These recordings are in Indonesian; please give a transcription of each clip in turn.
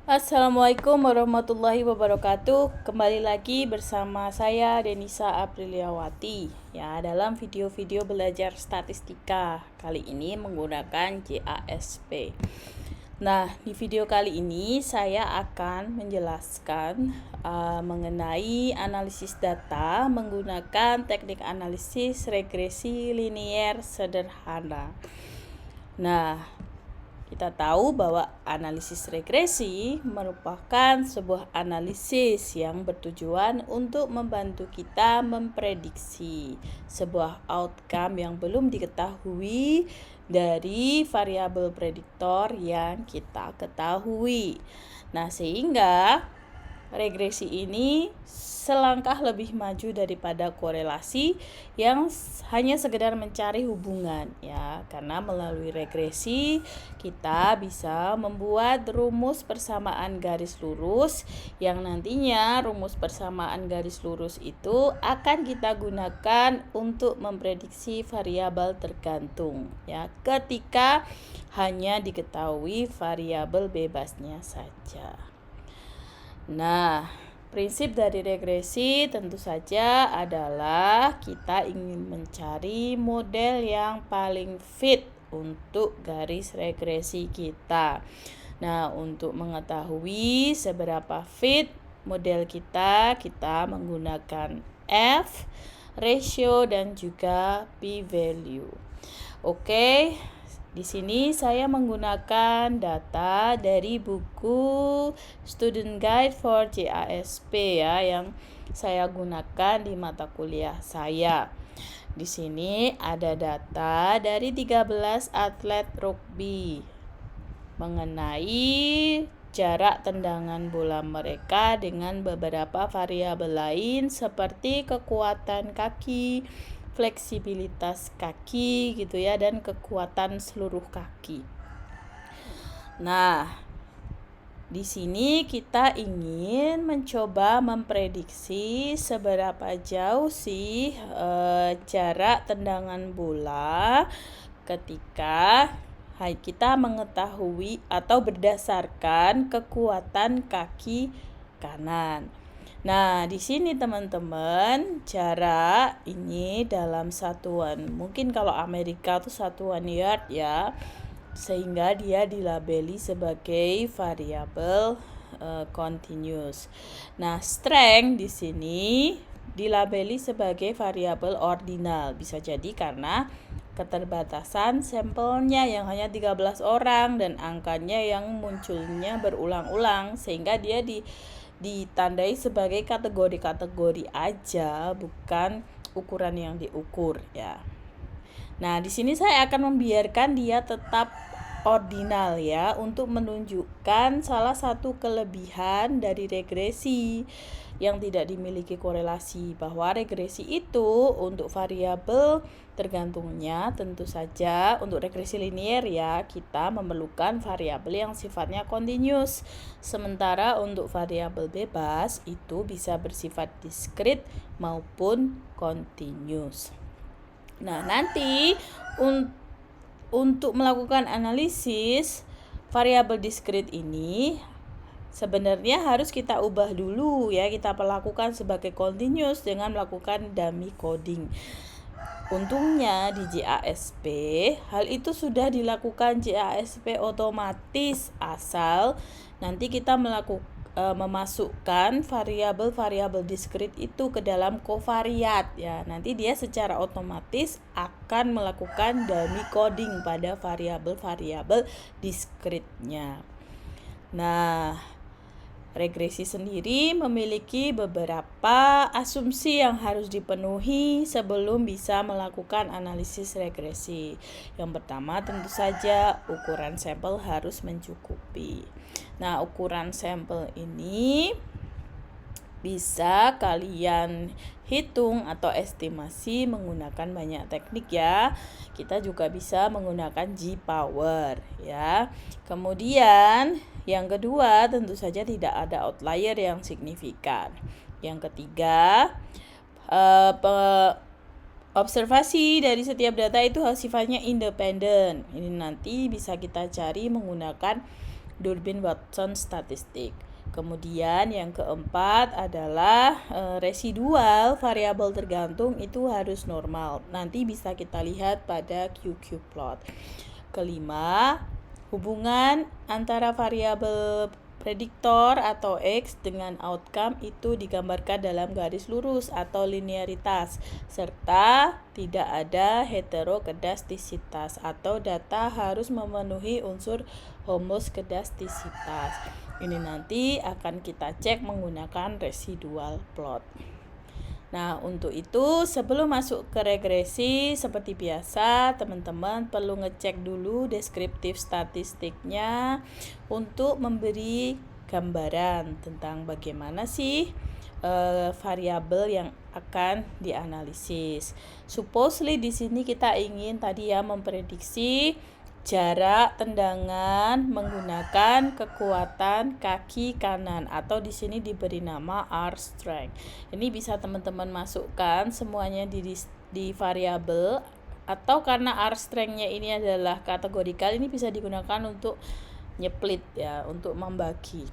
Assalamualaikum warahmatullahi wabarakatuh. Kembali lagi bersama saya Denisa Apriliawati ya dalam video-video belajar statistika. Kali ini menggunakan JASP. Nah, di video kali ini saya akan menjelaskan mengenai analisis data menggunakan teknik analisis regresi linier sederhana. Nah, kita tahu bahwa analisis regresi merupakan sebuah analisis yang bertujuan untuk membantu kita memprediksi sebuah outcome yang belum diketahui dari variabel prediktor yang kita ketahui. Nah, sehingga regresi ini selangkah lebih maju daripada korelasi yang hanya sekedar mencari hubungan ya, karena melalui regresi kita bisa membuat rumus persamaan garis lurus yang nantinya rumus persamaan garis lurus itu akan kita gunakan untuk memprediksi variabel tergantung ya, ketika hanya diketahui variabel bebasnya saja. Nah, prinsip dari regresi tentu saja adalah kita ingin mencari model yang paling fit untuk garis regresi kita. Nah, untuk mengetahui seberapa fit model kita menggunakan F, ratio, dan juga p-value. Oke. Di sini saya menggunakan data dari buku Student Guide for JASP ya, yang saya gunakan di mata kuliah saya. Di sini ada data dari 13 atlet rugby mengenai jarak tendangan bola mereka dengan beberapa variabel lain seperti kekuatan kaki, fleksibilitas kaki gitu ya, dan kekuatan seluruh kaki. Nah, di sini kita ingin mencoba memprediksi seberapa jauh sih jarak tendangan bola ketika kita mengetahui atau berdasarkan kekuatan kaki kanan. Nah, di sini teman-teman, jarak ini dalam satuan, mungkin kalau Amerika itu satuan yard ya, sehingga dia dilabeli sebagai variabel continuous. Nah, strength di sini dilabeli sebagai variabel ordinal. Bisa jadi karena keterbatasan sampelnya yang hanya 13 orang dan angkanya yang munculnya berulang-ulang, sehingga dia ditandai sebagai kategori-kategori aja, bukan ukuran yang diukur ya. Nah, di sini saya akan membiarkan dia tetap ordinal ya, untuk menunjukkan salah satu kelebihan dari regresi yang tidak dimiliki korelasi, bahwa regresi itu untuk variabel tergantungnya tentu saja untuk regresi linier ya, kita memerlukan variabel yang sifatnya continuous. Sementara untuk variabel bebas itu bisa bersifat diskrit maupun continuous. Nah, nanti untuk melakukan analisis variabel diskrit ini sebenarnya harus kita ubah dulu ya, kita perlakukan sebagai continuous dengan melakukan dummy coding. Untungnya di JASP hal itu sudah dilakukan JASP otomatis, asal nanti kita memasukkan variabel-variabel diskrit itu ke dalam covariat ya. Nanti dia secara otomatis akan melakukan dummy coding pada variabel-variabel diskritnya. Nah, regresi sendiri memiliki beberapa asumsi yang harus dipenuhi sebelum bisa melakukan analisis regresi. Yang pertama tentu saja ukuran sampel harus mencukupi. Nah, ukuran sampel ini bisa kalian hitung atau estimasi menggunakan banyak teknik ya. Kita juga bisa menggunakan G-power ya. Kemudian yang kedua, tentu saja tidak ada outlier yang signifikan. Yang ketiga, observasi dari setiap data itu sifatnya independen. Ini nanti bisa kita cari menggunakan Durbin-Watson statistik. Kemudian yang keempat adalah residual variabel tergantung itu harus normal. Nanti bisa kita lihat pada QQ plot. Kelima, hubungan antara variabel prediktor atau X dengan outcome itu digambarkan dalam garis lurus atau linearitas, serta tidak ada heterokedastisitas atau data harus memenuhi unsur homoskedastisitas. Ini nanti akan kita cek menggunakan residual plot. Nah, untuk itu sebelum masuk ke regresi seperti biasa, teman-teman perlu ngecek dulu deskriptif statistiknya untuk memberi gambaran tentang bagaimana sih variabel yang akan dianalisis. Supposedly di sini kita ingin tadi ya memprediksi jarak tendangan menggunakan kekuatan kaki kanan atau di sini diberi nama R strength. Ini bisa teman-teman masukkan semuanya di variabel, atau karena R strength-nya ini adalah kategorikal, ini bisa digunakan untuk nyeplit ya, untuk membagi.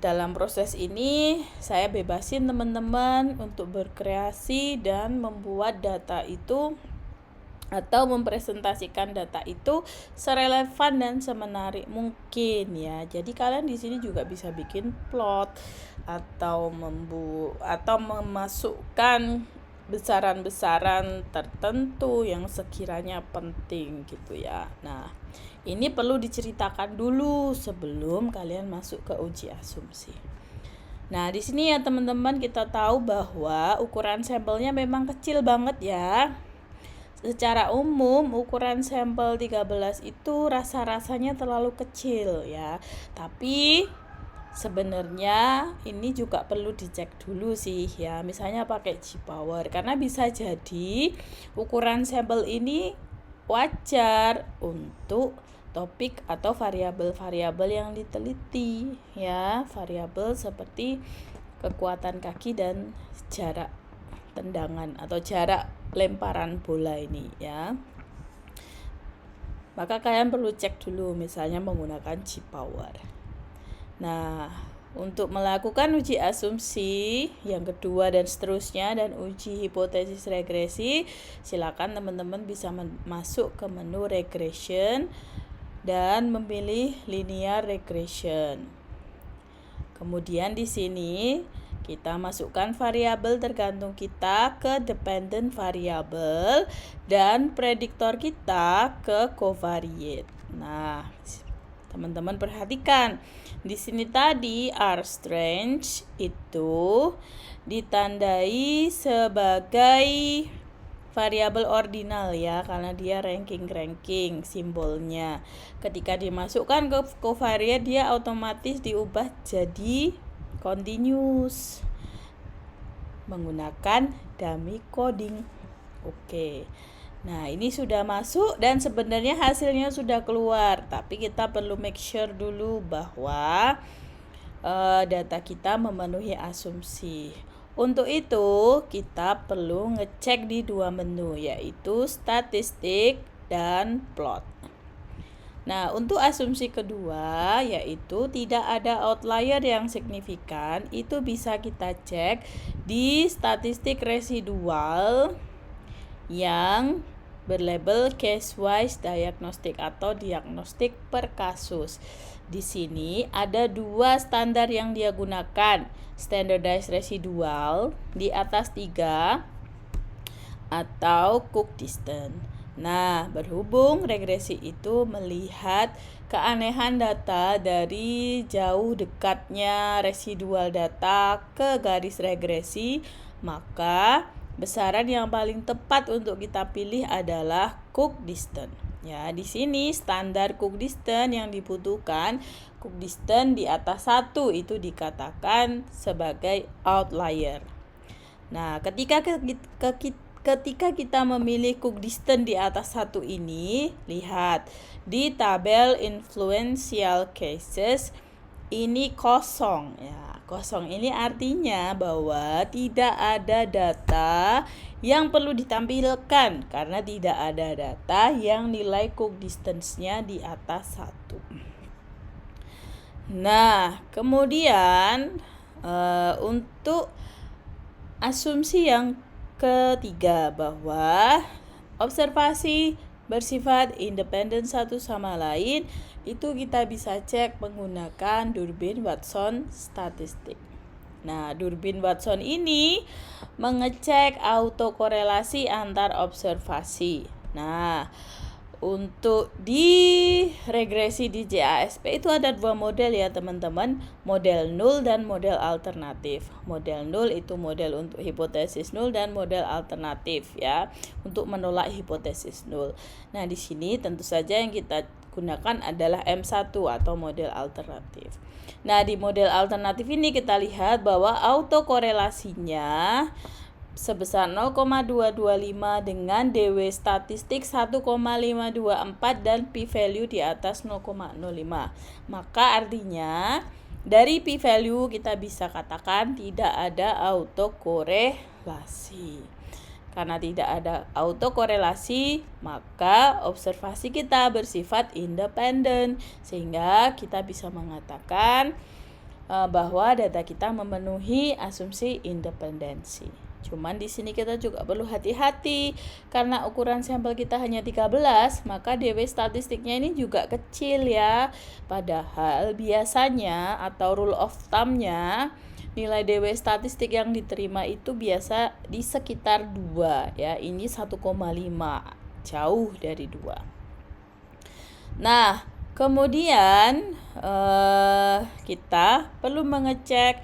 Dalam proses ini saya bebasin teman-teman untuk berkreasi dan membuat data itu atau mempresentasikan data itu serelevan dan semenarik mungkin ya. Jadi kalian di sini juga bisa bikin plot atau memasukkan besaran-besaran tertentu yang sekiranya penting gitu ya. Nah, ini perlu diceritakan dulu sebelum kalian masuk ke uji asumsi. Nah, di sini ya teman-teman, kita tahu bahwa ukuran sampelnya memang kecil banget ya. Secara umum ukuran sampel 13 itu rasa-rasanya terlalu kecil ya. Tapi sebenarnya ini juga perlu dicek dulu sih ya. Misalnya pakai G-power, karena bisa jadi ukuran sampel ini wajar untuk topik atau variabel-variabel yang diteliti ya. Variabel seperti kekuatan kaki dan jarak tendangan atau jarak lemparan bola ini ya. Maka kalian perlu cek dulu misalnya menggunakan G-power. Nah, untuk melakukan uji asumsi yang kedua dan seterusnya dan uji hipotesis regresi, silakan teman-teman bisa masuk ke menu regression dan memilih linear regression. Kemudian di sini kita masukkan variabel tergantung kita ke dependent variable dan prediktor kita ke covariate. Nah, teman-teman perhatikan di sini tadi R strength itu ditandai sebagai variabel ordinal ya, karena dia ranking simbolnya. Ketika dimasukkan ke covariate, dia otomatis diubah jadi continuous menggunakan dummy coding. Oke. Nah, ini sudah masuk dan sebenarnya hasilnya sudah keluar, tapi kita perlu make sure dulu bahwa data kita memenuhi asumsi. Untuk itu, kita perlu ngecek di dua menu, yaitu statistik dan plot. Nah, untuk asumsi kedua, yaitu tidak ada outlier yang signifikan, itu bisa kita cek di statistik residual yang berlabel case-wise diagnostic atau diagnostik per kasus. Di sini ada dua standar yang dia gunakan, standardized residual di atas 3 atau Cook distance. Nah, berhubung regresi itu melihat keanehan data dari jauh dekatnya residual data ke garis regresi, maka besaran yang paling tepat untuk kita pilih adalah Cook distance. Ya, di sini standar Cook distance yang dibutuhkan, Cook distance di atas 1 itu dikatakan sebagai outlier. Nah, ketika kita memilih Cook distance di atas 1 ini, lihat di tabel influential cases ini kosong ya. Kosong ini artinya bahwa tidak ada data yang perlu ditampilkan karena tidak ada data yang nilai coexistence-nya di atas 1. Nah, kemudian untuk asumsi yang ketiga bahwa observasi bersifat independen satu sama lain, itu kita bisa cek menggunakan Durbin Watson statistik. Nah, Durbin Watson ini mengecek autokorelasi antar observasi. Nah, untuk di regresi di JASP itu ada 2 model ya teman-teman, model nul dan model alternatif. Model nul itu model untuk hipotesis nul dan model alternatif ya untuk menolak hipotesis nul. Nah, di sini tentu saja yang kita gunakan adalah M1 atau model alternatif. Nah, di model alternatif ini kita lihat bahwa autokorelasinya sebesar 0,225 dengan DW statistik 1,524 dan p-value di atas 0,05. Maka artinya dari p-value kita bisa katakan tidak ada autokorelasi. Karena tidak ada autokorelasi, maka observasi kita bersifat independen sehingga kita bisa mengatakan bahwa data kita memenuhi asumsi independensi. Cuman di sini kita juga perlu hati-hati karena ukuran sampel kita hanya 13, maka DW statistiknya ini juga kecil ya. Padahal biasanya atau rule of thumb-nya nilai DW statistik yang diterima itu biasa di sekitar 2 ya. Ini 1,5, jauh dari 2. Nah, kemudian kita perlu mengecek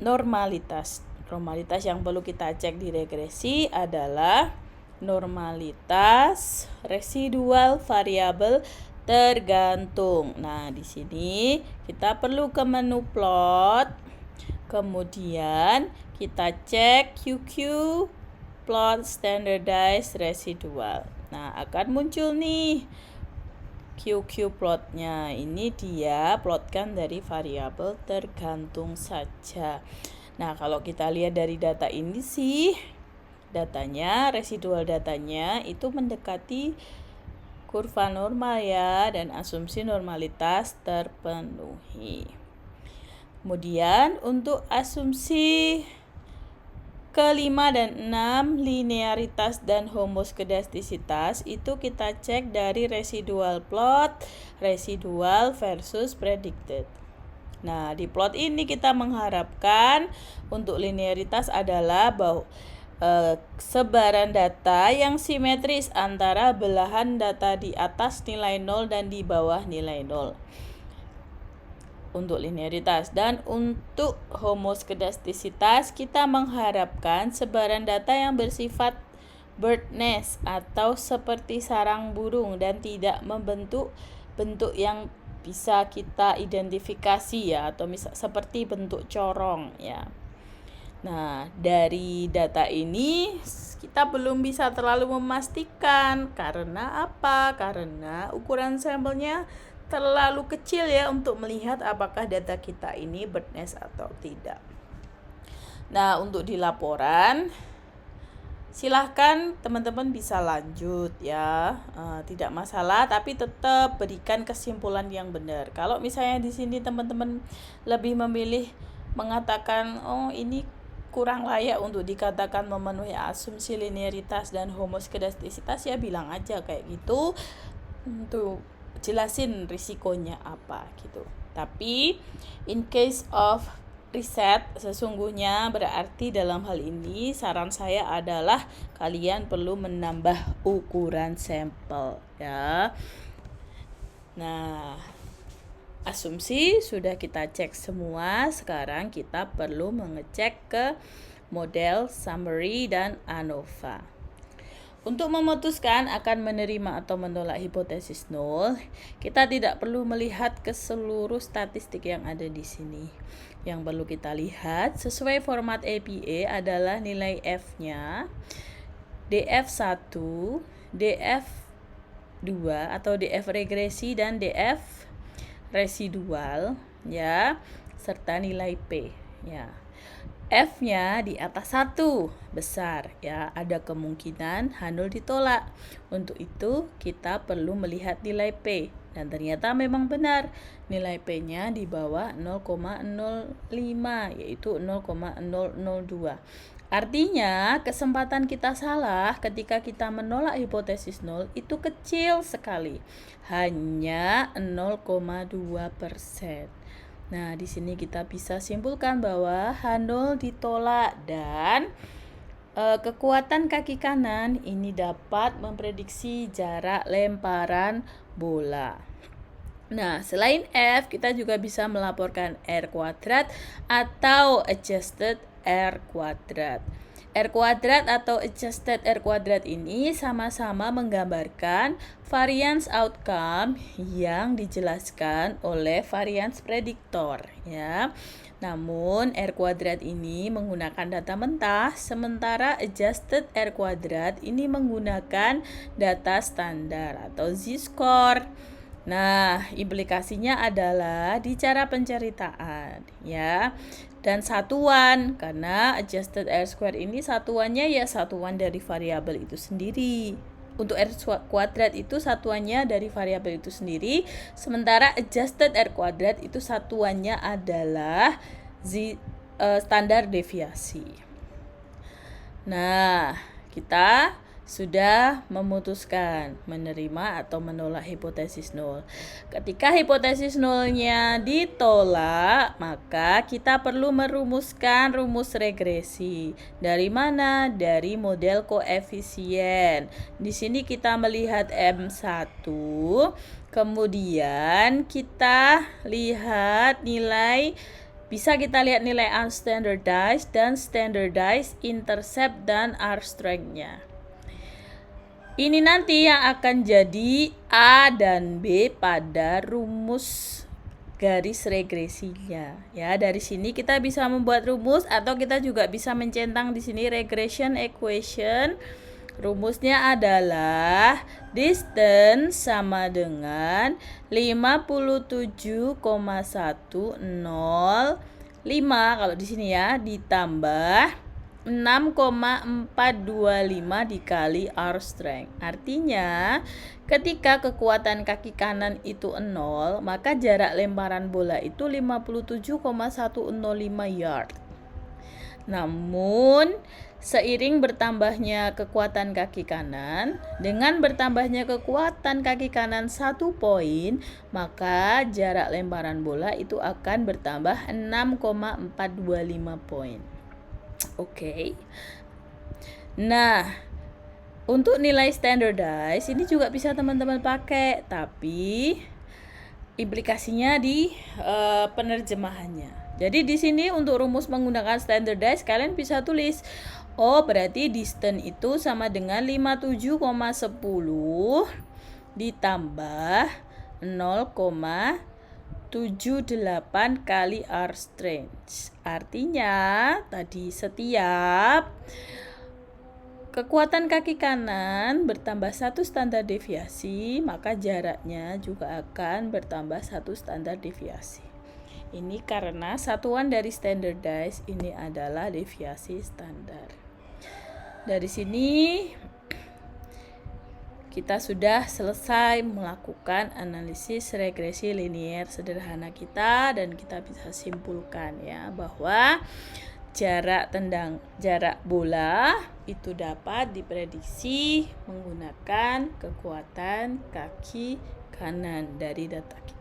normalitas. Normalitas yang perlu kita cek di regresi adalah normalitas residual variabel tergantung. Nah, di sini kita perlu ke menu plot. Kemudian kita cek QQ plot standardized residual. Nah, akan muncul nih QQ plotnya. Ini dia plotkan dari variabel tergantung saja. Nah, kalau kita lihat dari data ini sih, datanya, residual datanya itu mendekati kurva normal ya, dan asumsi normalitas terpenuhi. Kemudian untuk asumsi kelima dan 6, linearitas dan homoskedastisitas, itu kita cek dari residual plot, residual versus predicted. Nah, di plot ini kita mengharapkan untuk linearitas adalah bahwa sebaran data yang simetris antara belahan data di atas nilai 0 dan di bawah nilai 0 untuk linearitas. Dan untuk homoskedastisitas kita mengharapkan sebaran data yang bersifat bird nest atau seperti sarang burung dan tidak membentuk bentuk yang bisa kita identifikasi ya, atau misal seperti bentuk corong ya. Nah, dari data ini kita belum bisa terlalu memastikan. Karena apa? Karena ukuran sampelnya terlalu kecil ya untuk melihat apakah data kita ini bird nest atau tidak. Nah, untuk di laporan silahkan teman-teman bisa lanjut ya, tidak masalah, tapi tetap berikan kesimpulan yang benar. Kalau misalnya di sini teman-teman lebih memilih mengatakan ini kurang layak untuk dikatakan memenuhi asumsi linearitas dan homoskedastisitas, ya bilang aja kayak gitu untuk jelasin risikonya apa gitu. Tapi in case of riset sesungguhnya berarti dalam hal ini saran saya adalah kalian perlu menambah ukuran sampel ya. Nah, asumsi sudah kita cek semua, sekarang kita perlu mengecek ke model summary dan ANOVA. Untuk memutuskan akan menerima atau menolak hipotesis nol, kita tidak perlu melihat ke seluruh statistik yang ada di sini. Yang perlu kita lihat sesuai format APA adalah nilai F-nya, DF1, DF2 atau DF regresi dan DF residual ya, serta nilai P ya. F-nya di atas 1 besar ya, ada kemungkinan H0 ditolak. Untuk itu kita perlu melihat nilai P, dan ternyata memang benar nilai P-nya di bawah 0,05 yaitu 0,002. Artinya kesempatan kita salah ketika kita menolak hipotesis 0 itu kecil sekali, hanya 0,2%. Nah, di sini kita bisa simpulkan bahwa H0 ditolak dan kekuatan kaki kanan ini dapat memprediksi jarak lemparan bola. Nah, selain F, kita juga bisa melaporkan R kuadrat atau adjusted R kuadrat. R kuadrat atau adjusted R kuadrat ini sama-sama menggambarkan variance outcome yang dijelaskan oleh variance predictor ya. Namun R kuadrat ini menggunakan data mentah, sementara adjusted R kuadrat ini menggunakan data standar atau z-score. Nah, implikasinya adalah di cara penceritaan ya, dan satuan, karena adjusted R square ini satuannya ya satuan dari variabel itu sendiri. Untuk R kuadrat itu satuannya dari variabel itu sendiri, sementara adjusted R kuadrat itu satuannya adalah standar deviasi. Nah, kita sudah memutuskan menerima atau menolak hipotesis 0. Ketika hipotesis 0-nya ditolak, maka kita perlu merumuskan rumus regresi. Dari mana? Dari model koefisien. Di sini kita melihat M1, kemudian kita lihat nilai, bisa kita lihat nilai unstandardized dan standardized, intercept dan R strength-nya. Ini nanti yang akan jadi A dan B pada rumus garis regresinya. Ya, dari sini kita bisa membuat rumus atau kita juga bisa mencentang di sini regression equation. Rumusnya adalah distance sama dengan 57,105 kalau di sini ya, ditambah 6,425 dikali R strength. Artinya ketika kekuatan kaki kanan itu 0, maka jarak lemparan bola itu 57,105 yard. Namun seiring bertambahnya kekuatan kaki kanan dengan bertambahnya kekuatan kaki kanan 1 poin, maka jarak lemparan bola itu akan bertambah 6,425 poin. Oke. Nah, untuk nilai standardized ini juga bisa teman-teman pakai, tapi implikasinya di penerjemahannya. Jadi di sini untuk rumus menggunakan standardized kalian bisa tulis, oh berarti distance itu sama dengan 57,10 ditambah 0,78 kali R strength. Artinya tadi setiap kekuatan kaki kanan bertambah 1 standar deviasi, maka jaraknya juga akan bertambah 1 standar deviasi. Ini karena satuan dari standardized ini adalah deviasi standar. Dari sini kita sudah selesai melakukan analisis regresi linier sederhana kita, dan kita bisa simpulkan ya bahwa jarak bola itu dapat diprediksi menggunakan kekuatan kaki kanan dari data kita.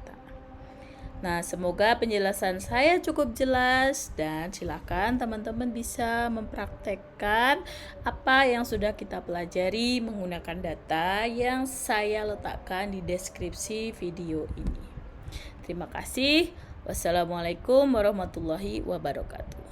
Nah, semoga penjelasan saya cukup jelas, dan silakan teman-teman bisa mempraktekkan apa yang sudah kita pelajari menggunakan data yang saya letakkan di deskripsi video ini. Terima kasih. Wassalamualaikum warahmatullahi wabarakatuh.